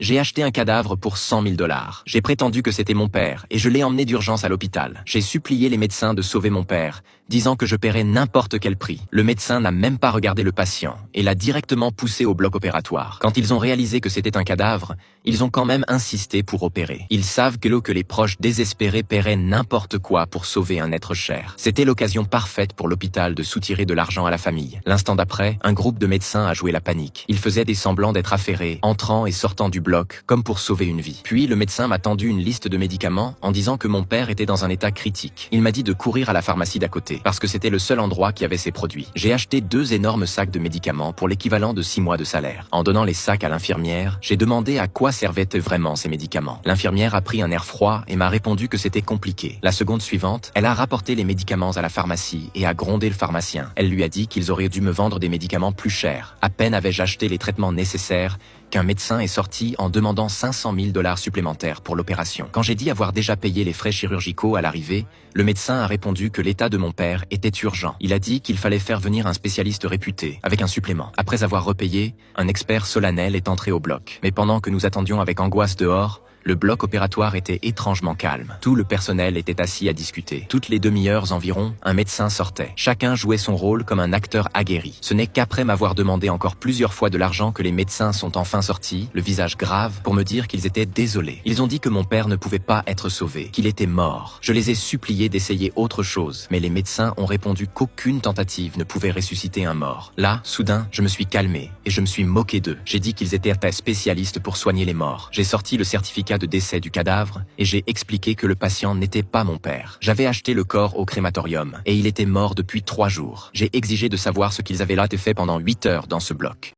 J'ai acheté un cadavre pour 100 000 $. J'ai prétendu que c'était mon père et je l'ai emmené d'urgence à l'hôpital. J'ai supplié les médecins de sauver mon père, disant que je paierais n'importe quel prix. Le médecin n'a même pas regardé le patient et l'a directement poussé au bloc opératoire. Quand ils ont réalisé que c'était un cadavre, ils ont quand même insisté pour opérer. Ils savent que les proches désespérés paieraient n'importe quoi pour sauver un être cher. C'était l'occasion parfaite pour l'hôpital de soutirer de l'argent à la famille. L'instant d'après, un groupe de médecins a joué la panique. Ils faisaient des semblants d'être affairés, entrant et sortant du bloc, comme pour sauver une vie. Puis le médecin m'a tendu une liste de médicaments en disant que mon père était dans un état critique. Il m'a dit de courir à la pharmacie d'à côté, parce que c'était le seul endroit qui avait ces produits. J'ai acheté 2 énormes sacs de médicaments pour l'équivalent de 6 mois de salaire. En donnant les sacs à l'infirmière, j'ai demandé à quoi servaient vraiment ces médicaments. L'infirmière a pris un air froid et m'a répondu que c'était compliqué. La seconde suivante, elle a rapporté les médicaments à la pharmacie et a grondé le pharmacien. Elle lui a dit qu'ils auraient dû me vendre des médicaments plus chers. À peine avais-je acheté les traitements nécessaires qu'un médecin est sorti en demandant 500 000 $ supplémentaires pour l'opération. Quand j'ai dit avoir déjà payé les frais chirurgicaux à l'arrivée, le médecin a répondu que l'état de mon père était urgent. Il a dit qu'il fallait faire venir un spécialiste réputé, avec un supplément. Après avoir repayé, un expert solennel est entré au bloc. Mais pendant que nous attendions avec angoisse dehors, le bloc opératoire était étrangement calme. Tout le personnel était assis à discuter. Toutes les demi-heures environ, un médecin sortait. Chacun jouait son rôle comme un acteur aguerri. Ce n'est qu'après m'avoir demandé encore plusieurs fois de l'argent que les médecins sont enfin sortis, le visage grave, pour me dire qu'ils étaient désolés. Ils ont dit que mon père ne pouvait pas être sauvé, qu'il était mort. Je les ai suppliés d'essayer autre chose, mais les médecins ont répondu qu'aucune tentative ne pouvait ressusciter un mort. Là, soudain, je me suis calmé et je me suis moqué d'eux. J'ai dit qu'ils étaient spécialistes pour soigner les morts. J'ai sorti le certificat de décès du cadavre et j'ai expliqué que le patient n'était pas mon père. J'avais acheté le corps au crématorium et il était mort depuis 3 jours. J'ai exigé de savoir ce qu'ils avaient là fait pendant 8 heures dans ce bloc.